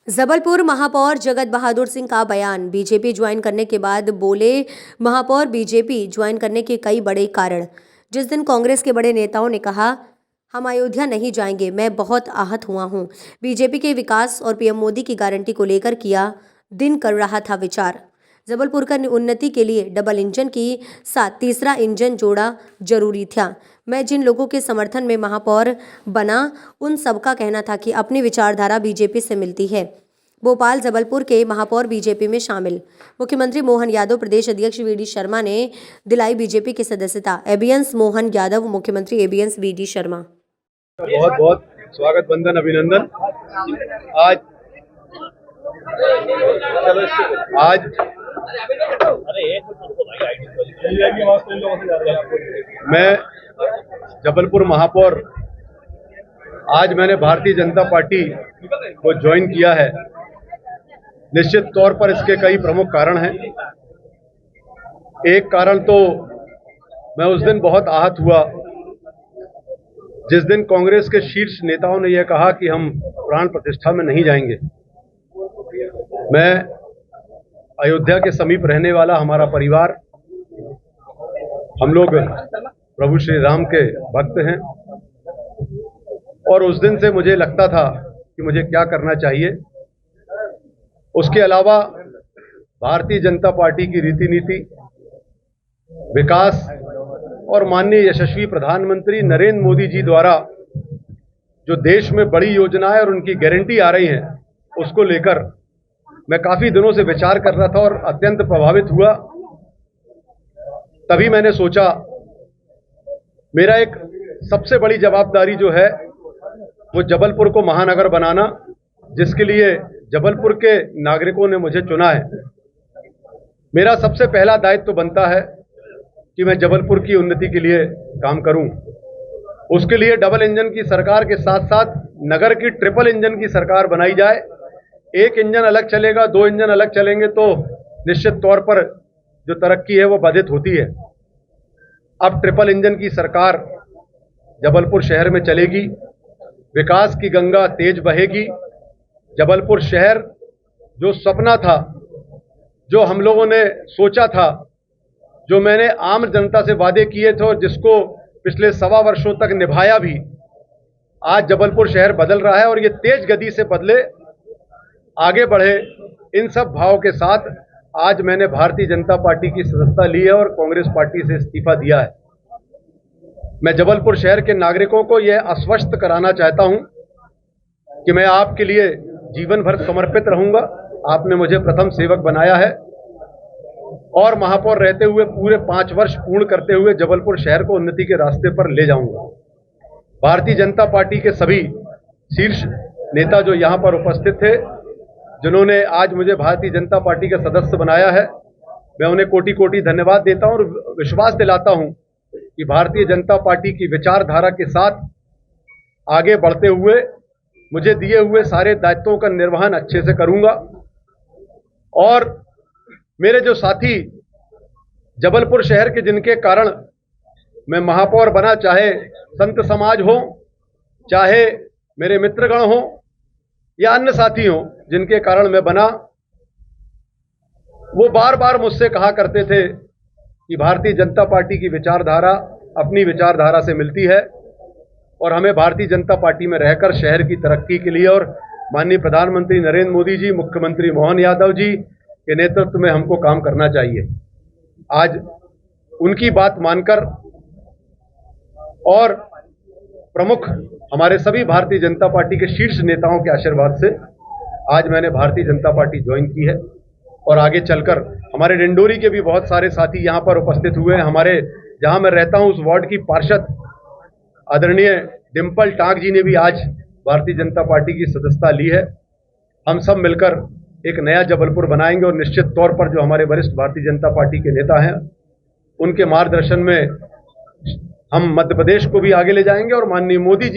जबलपुर महापौर जगत बहादुर सिंह का बयान। बीजेपी ज्वाइन करने के बाद बोले महापौर बीजेपी ज्वाइन करने के कई बड़े कारण। जिस दिन कांग्रेस के बड़े नेताओं ने कहा हम अयोध्या नहीं जाएंगे, मैं बहुत आहत हुआ हूं। बीजेपी के विकास और पीएम मोदी की गारंटी को लेकर किया दिन कर रहा था विचार। जबलपुर का उन्नति के लिए डबल इंजन की साथ तीसरा इंजन जोड़ा जरूरी था। मैं जिन लोगों के समर्थन में महापौर बना उन सबका कहना था कि अपनी विचारधारा बीजेपी से मिलती है। भोपाल जबलपुर के महापौर बीजेपी में शामिल। मुख्यमंत्री मोहन यादव, प्रदेश अध्यक्ष वीडी शर्मा ने दिलाई बीजेपी की सदस्यता। एबीएंस मोहन यादव, मुख्यमंत्री एबीएंस वीडी शर्मा। बहुत बहुत स्वागत, वंदन, अभिनंदन। आज मैं जबलपुर महापौर, आज मैंने भारतीय जनता पार्टी को ज्वाइन किया है। निश्चित तौर पर इसके कई प्रमुख कारण हैं। एक कारण तो मैं उस दिन बहुत आहत हुआ जिस दिन कांग्रेस के शीर्ष नेताओं ने यह कहा कि हम प्राण प्रतिष्ठा में नहीं जाएंगे। मैं अयोध्या के समीप रहने वाला, हमारा परिवार, हम लोग प्रभु श्री राम के भक्त हैं और उस दिन से मुझे लगता था कि मुझे क्या करना चाहिए। उसके अलावा भारतीय जनता पार्टी की रीति नीति, विकास और माननीय यशस्वी प्रधानमंत्री नरेंद्र मोदी जी द्वारा जो देश में बड़ी योजनाएं और उनकी गारंटी आ रही हैं, उसको लेकर मैं काफी दिनों से विचार कर रहा था और अत्यंत प्रभावित हुआ। तभी मैंने सोचा मेरा एक सबसे बड़ी जवाबदारी जो है वो जबलपुर को महानगर बनाना, जिसके लिए जबलपुर के नागरिकों ने मुझे चुना है। मेरा सबसे पहला दायित्व तो बनता है कि मैं जबलपुर की उन्नति के लिए काम करूं। उसके लिए डबल इंजन की सरकार के साथ साथ नगर की ट्रिपल इंजन की सरकार बनाई जाए। एक इंजन अलग चलेगा, दो इंजन अलग चलेंगे तो निश्चित तौर पर जो तरक्की है वो बाधित होती है। अब ट्रिपल इंजन की सरकार जबलपुर शहर में चलेगी, विकास की गंगा तेज बहेगी। जबलपुर शहर जो सपना था, जो हम लोगों ने सोचा था, जो मैंने आम जनता से वादे किए थे और जिसको पिछले 1.25 वर्षों तक निभाया भी, आज जबलपुर शहर बदल रहा है और ये तेज गति से बदले, आगे बढ़े। इन सब भाव के साथ आज मैंने भारतीय जनता पार्टी की सदस्यता ली है और कांग्रेस पार्टी से इस्तीफा दिया है। मैं जबलपुर शहर के नागरिकों को यह आश्वस्त कराना चाहता हूं कि मैं आपके लिए जीवन भर समर्पित रहूंगा। आपने मुझे प्रथम सेवक बनाया है और महापौर रहते हुए पूरे 5 वर्ष पूर्ण करते हुए जबलपुर शहर को उन्नति के रास्ते पर ले जाऊंगा। भारतीय जनता पार्टी के सभी शीर्ष नेता जो यहां पर उपस्थित थे, जिन्होंने आज मुझे भारतीय जनता पार्टी का सदस्य बनाया है, मैं उन्हें कोटि कोटि धन्यवाद देता हूं और विश्वास दिलाता हूं कि भारतीय जनता पार्टी की विचारधारा के साथ आगे बढ़ते हुए मुझे दिए हुए सारे दायित्वों का निर्वहन अच्छे से करूंगा। और मेरे जो साथी जबलपुर शहर के, जिनके कारण मैं महापौर बना, चाहे संत समाज हो, चाहे मेरे मित्रगण हो या अन्य साथी हो, जिनके कारण मैं बना, वो बार बार मुझसे कहा करते थे कि भारतीय जनता पार्टी की विचारधारा अपनी विचारधारा से मिलती है और हमें भारतीय जनता पार्टी में रहकर शहर की तरक्की के लिए और माननीय प्रधानमंत्री नरेंद्र मोदी जी, मुख्यमंत्री मोहन यादव जी के नेतृत्व में हमको काम करना चाहिए। आज उनकी बात मानकर और प्रमुख हमारे सभी भारतीय जनता पार्टी के शीर्ष नेताओं के आशीर्वाद से आज मैंने भारतीय जनता पार्टी ज्वाइन की है और आगे चलकर हमारे डिंडोरी के भी बहुत सारे साथी यहाँ पर उपस्थित हुए हैं। हमारे जहाँ मैं रहता हूँ उस वार्ड की पार्षद आदरणीय डिम्पल टांक जी ने भी आज भारतीय जनता पार्टी की सदस्यता ली है। हम सब मिलकर एक नया जबलपुर बनाएंगे और निश्चित तौर पर जो हमारे वरिष्ठ भारतीय जनता पार्टी के नेता हैं, उनके मार्गदर्शन में हम मध्य प्रदेश को भी आगे ले जाएंगे और माननीय मोदी जी